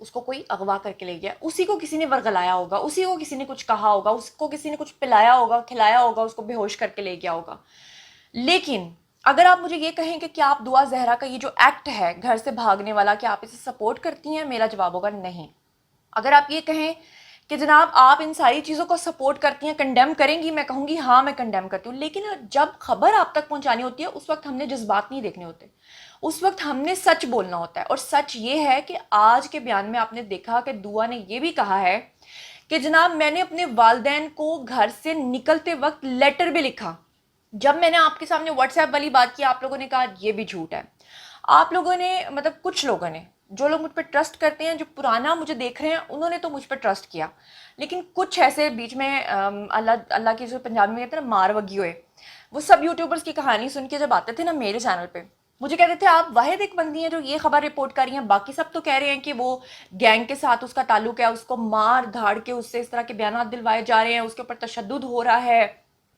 اس کو کوئی اغوا کر کے لے گیا, اسی کو کسی نے ورغلایا ہوگا, اسی کو کسی نے کچھ کہا ہوگا, اس کو کسی نے کچھ پلایا ہوگا, کھلایا ہوگا, اس کو بے ہوش کر کے لے گیا ہوگا. لیکن اگر آپ مجھے یہ کہیں کہ کیا آپ دعا زہرا کا یہ جو ایکٹ ہے گھر سے بھاگنے والا, کیا آپ اسے سپورٹ کرتی ہیں, میرا جواب ہوگا نہیں. اگر آپ یہ کہیں کہ جناب آپ ان ساری چیزوں کو سپورٹ کرتی ہیں, کنڈیم کریں گی, میں کہوں گی ہاں میں کنڈیم کرتی ہوں. لیکن جب خبر آپ تک پہنچانی ہوتی ہے اس وقت ہم نے جذبات نہیں دیکھنے ہوتے, اس وقت ہم نے سچ بولنا ہوتا ہے. اور سچ یہ ہے کہ آج کے بیان میں آپ نے دیکھا کہ دعا نے یہ بھی کہا ہے کہ جناب میں نے اپنے والدین کو گھر سے نکلتے وقت لیٹر بھی لکھا. جب میں نے آپ کے سامنے واٹس ایپ والی بات کی, آپ لوگوں نے کہا یہ بھی جھوٹ ہے. آپ لوگوں نے مطلب کچھ لوگوں نے, جو لوگ مجھ پہ ٹرسٹ کرتے ہیں, جو پرانا مجھے دیکھ رہے ہیں, انہوں نے تو مجھ پہ ٹرسٹ کیا. لیکن کچھ ایسے بیچ میں اللہ کی جو پنجابی میں کہتے ہیں نا مار وگی ہوئے, وہ سب یوٹیوبرز کی کہانی سن کے جب آتے تھے نا میرے چینل پہ, مجھے کہتے تھے آپ واحد ایک بندی ہیں جو یہ خبر رپورٹ کر رہی ہیں, باقی سب تو کہہ رہے ہیں کہ وہ گینگ کے ساتھ اس کا تعلق ہے, اس کو مار دھاڑ کے اس سے اس طرح کے بیانات دلوائے جا رہے ہیں, اس کے اوپر تشدد ہو رہا ہے,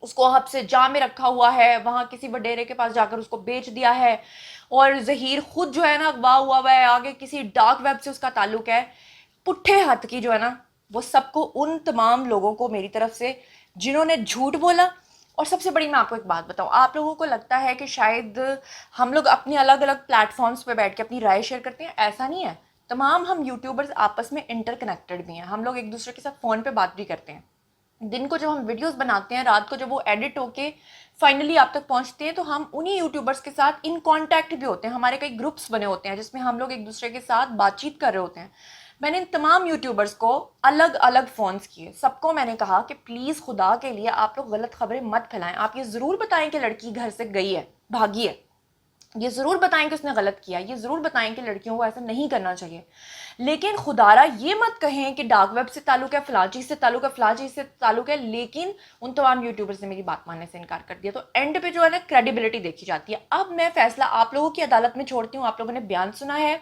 اس کو حبس جاں میں رکھا ہوا ہے, وہاں کسی وڈیرے کے پاس جا کر اس کو بیچ دیا ہے, اور ظہیر خود جو ہے نا اغوا ہوا ہے, آگے کسی ڈارک ویب سے اس کا تعلق ہے. پٹھے ہاتھ کی جو ہے نا وہ سب کو, ان تمام لوگوں کو میری طرف سے جنہوں نے جھوٹ بولا. اور سب سے بڑی میں آپ کو ایک بات بتاؤں, آپ لوگوں کو لگتا ہے کہ شاید ہم لوگ اپنے الگ الگ پلیٹ فارمز پہ بیٹھ کے اپنی رائے شیئر کرتے ہیں, ایسا نہیں ہے. تمام ہم یوٹیوبرز آپس میں انٹر کنیکٹڈ بھی ہیں, ہم لوگ ایک دوسرے کے ساتھ فون پہ بات بھی کرتے ہیں. دن کو جب ہم ویڈیوز بناتے ہیں, رات کو جب وہ ایڈٹ ہو کے فائنلی آپ تک پہنچتے ہیں, تو ہم انہی یوٹیوبرز کے ساتھ ان کانٹیکٹ بھی ہوتے ہیں. ہمارے کئی گروپس بنے ہوتے ہیں جس میں ہم لوگ ایک دوسرے کے ساتھ بات چیت کر رہے ہوتے ہیں. میں نے ان تمام یوٹیوبرز کو الگ الگ فونز کیے, سب کو میں نے کہا کہ پلیز خدا کے لیے آپ لوگ غلط خبریں مت پھیلائیں. آپ یہ ضرور بتائیں کہ لڑکی گھر سے گئی ہے, بھاگی ہے, یہ ضرور بتائیں کہ اس نے غلط کیا, یہ ضرور بتائیں کہ لڑکیوں کو ایسا نہیں کرنا چاہیے. لیکن خدارا یہ مت کہیں کہ ڈارک ویب سے تعلق ہے, فلاں چیز سے تعلق ہے, فلاں چیز سے تعلق ہے. لیکن ان تمام یوٹیوبرز نے میری بات ماننے سے انکار کر دیا. تو اینڈ پہ جو ہے نا کریڈیبلٹی دیکھی جاتی ہے. اب میں فیصلہ آپ لوگوں کی عدالت میں چھوڑتی ہوں. آپ لوگوں نے بیان سنا ہے,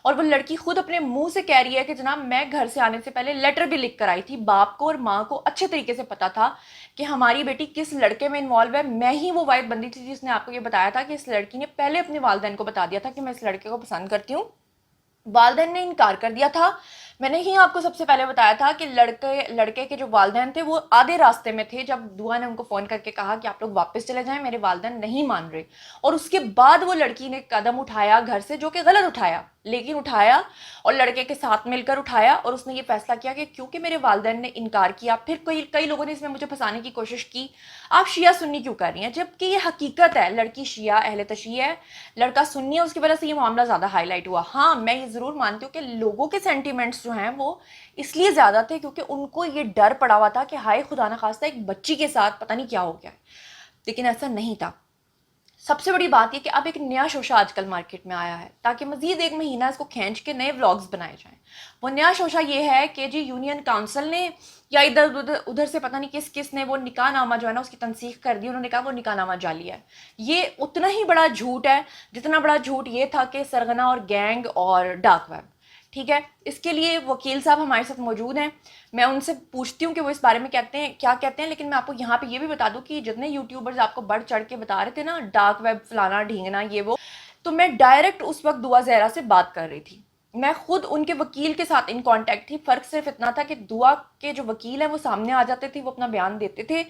اور وہ لڑکی خود اپنے منہ سے کہہ رہی ہے کہ جناب میں گھر سے آنے سے پہلے لیٹر بھی لکھ کر آئی تھی. باپ کو اور ماں کو اچھے طریقے سے پتا تھا کہ ہماری بیٹی کس لڑکے میں انوالو ہے. میں ہی وہ واحد بندی تھی جس نے آپ کو یہ بتایا تھا کہ اس لڑکی نے پہلے اپنے والدین کو بتا دیا تھا کہ میں اس لڑکے کو پسند کرتی ہوں. والدین نے انکار کر دیا تھا. میں نے ہی آپ کو سب سے پہلے بتایا تھا کہ لڑکے کے جو والدین تھے وہ آدھے راستے میں تھے جب دعا نے ان کو فون کر کے کہا کہ آپ لوگ واپس چلے جائیں, میرے والدین نہیں مان رہے. اور اس کے بعد وہ لڑکی نے قدم اٹھایا گھر سے, جو کہ غلط اٹھایا, لیکن اٹھایا اور لڑکے کے ساتھ مل کر اٹھایا. اور اس نے یہ فیصلہ کیا کہ کیونکہ میرے والدین نے انکار کیا, پھر کئی لوگوں نے اس میں مجھے پھنسانے کی کوشش کی, آپ شیعہ سنی کیوں کر رہی ہیں, جبکہ یہ حقیقت ہے. لڑکی شیعہ اہل تشیع ہے, لڑکا سنی ہے, اس کی وجہ سے یہ معاملہ زیادہ ہائی لائٹ ہوا. ہاں میں یہ ضرور مانتی ہوں کہ لوگوں کے سینٹیمنٹس جو ہیں وہ اس لیے زیادہ تھے کیونکہ ان کو یہ ڈر پڑا ہوا تھا کہ ہائے خدا نخواستہ ایک بچی کے ساتھ پتہ نہیں کیا ہو گیا. لیکن ایسا نہیں تھا. سب سے بڑی بات یہ کہ اب ایک نیا شوشہ آج کل مارکیٹ میں آیا ہے, تاکہ مزید ایک مہینہ اس کو کھینچ کے نئے ولاگز بنائے جائیں. وہ نیا شوشہ یہ ہے کہ جی یونین کاؤنسل نے یا ادھر سے پتہ نہیں کس نے وہ نکاح نامہ جو ہے نا اس کی تنسیخ کر دی. انہوں نے کہا وہ نکاح نامہ جعلی ہے. یہ اتنا ہی بڑا جھوٹ ہے جتنا بڑا جھوٹ یہ تھا کہ سرغنہ اور گینگ اور ڈارک ویب. ٹھیک ہے, اس کے لیے وکیل صاحب ہمارے ساتھ موجود ہیں, میں ان سے پوچھتی ہوں کہ وہ اس بارے میں کیا کہتے ہیں. لیکن میں آپ کو یہاں پہ یہ بھی بتا دوں کہ جتنے یوٹیوبرز آپ کو بڑھ چڑھ کے بتا رہے تھے نا ڈارک ویب فلانا ڈھینگنا یہ وہ, تو میں ڈائریکٹ اس وقت دعا زہرا سے بات کر رہی تھی. میں خود ان کے وکیل کے ساتھ ان کانٹیکٹ تھی. فرق صرف اتنا تھا کہ دعا کے جو وکیل ہیں وہ سامنے آ جاتے تھے, وہ اپنا بیان دیتے تھے.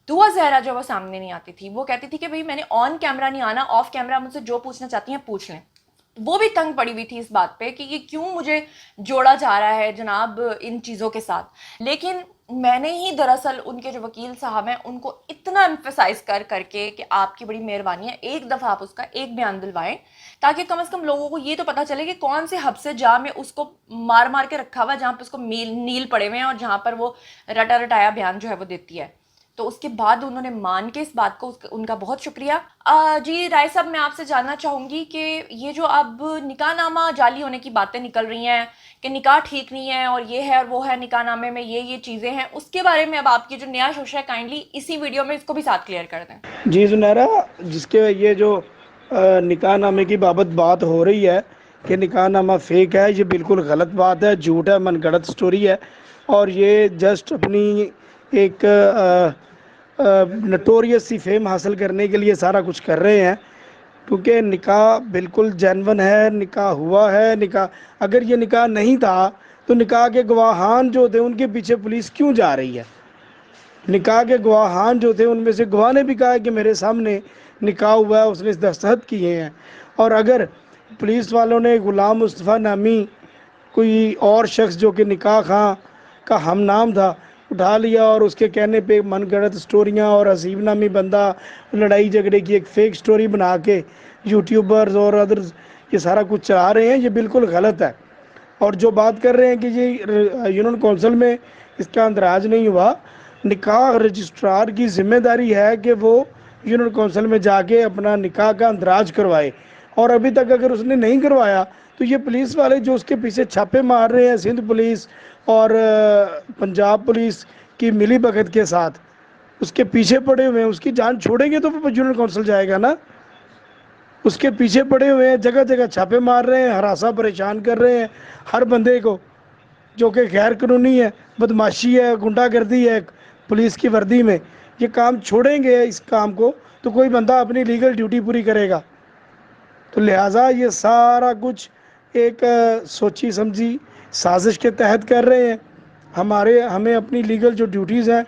دعا زہرا جو وہ سامنے نہیں آتی تھی, وہ کہتی تھی کہ بھئی میں نے آن کیمرہ نہیں آنا, آف کیمرہ مجھ سے جو پوچھنا چاہتی ہیں پوچھ لیں. وہ بھی تنگ پڑی ہوئی تھی اس بات پہ کہ یہ کیوں مجھے جوڑا جا رہا ہے جناب ان چیزوں کے ساتھ. لیکن میں نے ہی دراصل ان کے جو وکیل صاحب ہیں ان کو اتنا ایمفیسائز کر کے کہ آپ کی بڑی مہربانی ہے ایک دفعہ آپ اس کا ایک بیان دلوائیں, تاکہ کم از کم لوگوں کو یہ تو پتہ چلے کہ کون سے حبس جا میں اس کو مار کے رکھا ہوا ہے, جہاں پہ اس کو نیل پڑے ہوئے ہیں اور جہاں پر وہ رٹایا بیان جو ہے وہ دیتی ہے. تو اس کے بعد انہوں نے مان کے اس بات کو, ان کا بہت شکریہ. جی رائے صاحب, میں آپ سے جاننا چاہوں گی کہ یہ جو اب نکاح نامہ جعلی ہونے کی باتیں نکل رہی ہیں کہ نکاح ٹھیک نہیں ہے اور یہ ہے اور وہ ہے, نکاح نامے میں یہ چیزیں ہیں, اس کے بارے میں اب آپ کی جو نیا شوشہ ہے کائنڈلی اسی ویڈیو میں اس کو بھی ساتھ کلیئر کر دیں. جی زنیرہ, جس کے یہ جو نکاح نامے کی بات ہو رہی ہے کہ نکاح نامہ فیک ہے, یہ بالکل غلط بات ہے, جھوٹ ہے, من گھڑت سٹوری ہے. اور یہ جسٹ اپنی ایک نٹوریس سی فیم حاصل کرنے کے لیے سارا کچھ کر رہے ہیں. کیونکہ نکاح بالکل جینون ہے، نکاح ہوا ہے، نکاح اگر یہ نکاح نہیں تھا تو نکاح کے گواہان جو تھے ان کے پیچھے پولیس کیوں جا رہی ہے؟ نکاح کے گواہان جو تھے ان میں سے گواہ نے بھی کہا کہ میرے سامنے نکاح ہوا ہے، اس نے دستخط کیے ہیں. اور اگر پولیس والوں نے غلام مصطفیٰ نامی کوئی اور شخص جو کہ نکاح خواں کا ہم نام تھا اٹھا لیا اور اس کے کہنے پہ من گڑت سٹوریاں اور حسیب نامی بندہ لڑائی جھگڑے کی ایک فیک سٹوری بنا کے یوٹیوبرز اور ادرز یہ سارا کچھ چلا رہے ہیں، یہ بالکل غلط ہے. اور جو بات کر رہے ہیں کہ یہ یونین کونسل میں اس کا اندراج نہیں ہوا، نکاح رجسٹرار کی ذمہ داری ہے کہ وہ یونین کونسل میں جا کے اپنا نکاح کا اندراج کروائے. اور ابھی تک اگر اس نے نہیں کروایا تو یہ پولیس والے جو اس کے پیچھے چھاپے مار رہے ہیں، سندھ پولیس اور پنجاب پولیس کی ملی بھگت کے ساتھ اس کے پیچھے پڑے ہوئے ہیں، اس کی جان چھوڑیں گے تو وہ یونین کونسل جائے گا نا. اس کے پیچھے پڑے ہوئے ہیں، جگہ جگہ چھاپے مار رہے ہیں، ہراساں پریشان کر رہے ہیں ہر بندے کو جو کہ غیر قانونی ہے، بدماشی ہے، گنڈا گردی ہے پولیس کی وردی میں. یہ کام چھوڑیں گے اس کام کو تو کوئی بندہ اپنی لیگل ڈیوٹی پوری کرے گا. تو لہٰذا یہ سارا کچھ ایک سوچی سمجھی سازش کے تحت کر رہے ہیں. ہمیں اپنی لیگل جو ڈیوٹیز ہیں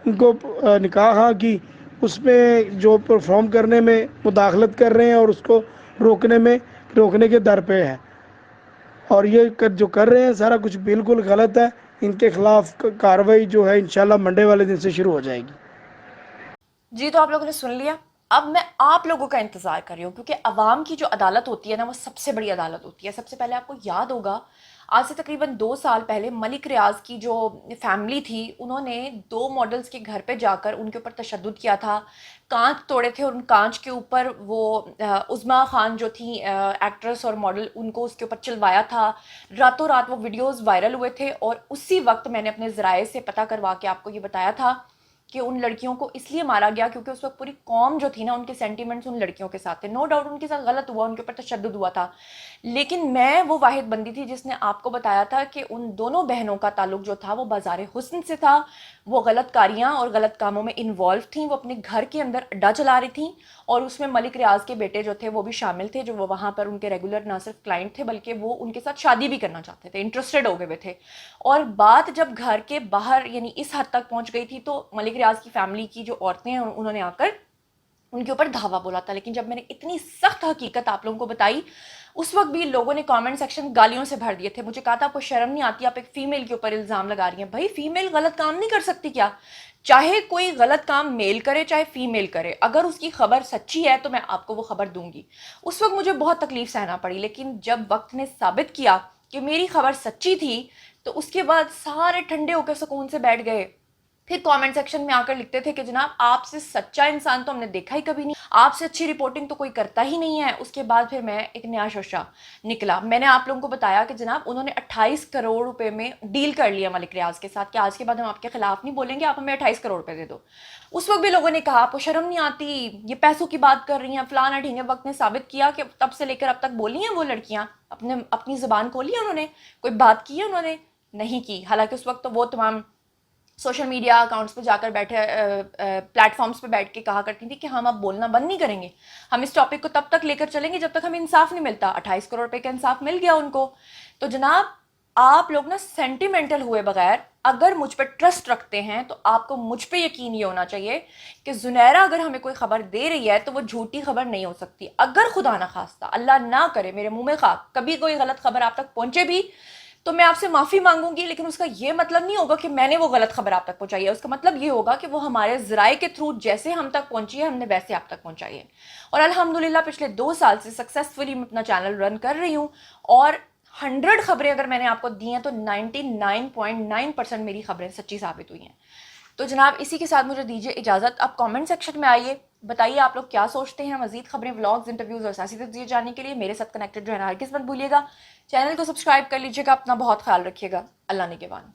ان کو نکاح خواں کی اس میں جو پرفارم کرنے میں مداخلت کر رہے ہیں اور اس کو روکنے کے در پہ ہیں. اور یہ جو کر رہے ہیں سارا کچھ بالکل غلط ہے. ان کے خلاف کارروائی جو ہے انشاءاللہ منڈے والے دن سے شروع ہو جائے گی. جی تو آپ لوگوں نے سن لیا. اب میں آپ لوگوں کا انتظار کر رہی ہوں کیونکہ عوام کی جو عدالت ہوتی ہے نا وہ سب سے بڑی عدالت ہوتی ہے. سب سے پہلے آپ کو یاد ہوگا آج سے تقریباً 2 سال پہلے ملک ریاض کی جو فیملی تھی انہوں نے 2 ماڈلز کے گھر پہ جا کر ان کے اوپر تشدد کیا تھا، کانچ توڑے تھے اور ان کانچ کے اوپر وہ عظمیٰ خان جو تھیں ایکٹریس اور ماڈل ان کو اس کے اوپر چلوایا تھا. راتوں رات وہ ویڈیوز وائرل ہوئے تھے اور اسی وقت میں نے اپنے ذرائع سے پتہ کروا کے آپ کو یہ بتایا تھا کہ ان لڑکیوں کو اس لیے مارا گیا کیونکہ اس وقت پوری قوم جو تھی نا ان کے سینٹیمنٹس ان لڑکیوں کے ساتھ تھے. نو ڈاؤٹ ان کے ساتھ غلط ہوا، ان کے اوپر تشدد ہوا تھا، لیکن میں وہ واحد بندی تھی جس نے آپ کو بتایا تھا کہ ان دونوں بہنوں کا تعلق جو تھا وہ بازار حسن سے تھا. وہ غلط کاریاں اور غلط کاموں میں انوالو تھیں. وہ اپنے گھر کے اندر اڈا چلا رہی تھیں اور اس میں ملک ریاض کے بیٹے جو تھے وہ بھی شامل تھے، جو وہ وہاں پر ان کے ریگولر نہ صرف کلائنٹ تھے بلکہ وہ ان کے ساتھ شادی بھی کرنا چاہتے تھے، انٹرسٹڈ ہو گئے تھے. اور بات جب گھر کے باہر یعنی اس حد تک پہنچ گئی تھی تو ملک ریاض کی فیملی کی جو عورتیں ہیں انہوں نے آ کر ان کے اوپر دھاوا بولا تھا. لیکن جب میں نے اتنی سخت حقیقت آپ لوگوں کو بتائی اس وقت بھی لوگوں نے کامنٹ سیکشن گالیوں سے بھر دیے تھے. مجھے کہا تھا آپ کو شرم نہیں آتی، آپ ایک فیمیل کے اوپر الزام لگا رہی ہیں. بھائی فیمیل غلط کام نہیں کر سکتی کیا؟ چاہے کوئی غلط کام میل کرے چاہے فیمیل کرے، اگر اس کی خبر سچی ہے تو میں آپ کو وہ خبر دوں گی. اس وقت مجھے بہت تکلیف سہنا پڑی، لیکن جب وقت نے ثابت کیا کہ میری خبر سچی تھی تو اس کے بعد سارے ٹھنڈے ہو کے سکون سے بیٹھ گئے. پھر کامنٹ سیکشن میں آ کر لکھتے تھے کہ جناب آپ سے سچا انسان تو ہم نے دیکھا ہی کبھی نہیں، آپ سے اچھی رپورٹنگ تو کوئی کرتا ہی نہیں ہے. اس کے بعد پھر میں ایک نیا شوشہ نکلا. میں نے آپ لوگوں کو بتایا کہ جناب انہوں نے 28 کروڑ روپے میں ڈیل کر لیا ملک ریاض کے ساتھ کہ آج کے بعد ہم آپ کے خلاف نہیں بولیں گے، آپ ہمیں 28 کروڑ روپے دے دو. اس وقت بھی لوگوں نے کہا آپ کو شرم نہیں آتی، یہ پیسوں کی بات کر رہی ہیں فلانا ڈھینگے. وقت نے ثابت کیا کہ تب سے لے کر اب تک بولی ہیں وہ لڑکیاں، اپنی زبان کھولی ہے انہوں نے، کوئی بات کی ہے انہوں نے؟ نہیں کی. حالانکہ اس وقت تو وہ تمام سوشل میڈیا اکاؤنٹس پہ جا کر بیٹھے پلیٹ فارمز پہ بیٹھ کے کہا کرتی تھی کہ ہم اب بولنا بند نہیں کریں گے، ہم اس ٹاپک کو تب تک لے کر چلیں گے جب تک ہمیں انصاف نہیں ملتا. 28 کروڑ روپے کا انصاف مل گیا ان کو. تو جناب آپ لوگ نا سینٹیمنٹل ہوئے بغیر اگر مجھ پہ ٹرسٹ رکھتے ہیں تو آپ کو مجھ پہ یقین یہ ہونا چاہیے کہ زنیرہ اگر ہمیں کوئی خبر دے رہی ہے تو وہ جھوٹی خبر نہیں ہو سکتی. اگر خدا نہ خواستہ اللہ نہ کرے میرے منہ میں خاک کبھی کوئی غلط خبر آپ تک پہنچے بھی تو میں آپ سے معافی مانگوں گی، لیکن اس کا یہ مطلب نہیں ہوگا کہ میں نے وہ غلط خبر آپ تک پہنچائی ہے. اس کا مطلب یہ ہوگا کہ وہ ہمارے ذرائع کے تھرو جیسے ہم تک پہنچی ہے ہم نے ویسے آپ تک پہنچائی ہے. اور الحمدللہ پچھلے 2 سال سے سکسیسفلی میں اپنا چینل رن کر رہی ہوں اور 100 خبریں اگر میں نے آپ کو دی ہیں تو 99.9% میری خبریں سچی ثابت ہوئی ہیں. تو جناب اسی کے ساتھ مجھے دیجیے اجازت. آپ کامنٹ سیکشن میں آئیے، بتائیے آپ لوگ کیا سوچتے ہیں. مزید خبریں، ولاگز، انٹرویوز اور سیاسی تجزیے جاننے کے لیے میرے ساتھ کنیکٹڈ رہنا ہرگز مت بھولیے گا. چینل کو سبسکرائب کر لیجیے گا. اپنا بہت خیال رکھیے گا. اللہ نگہبان.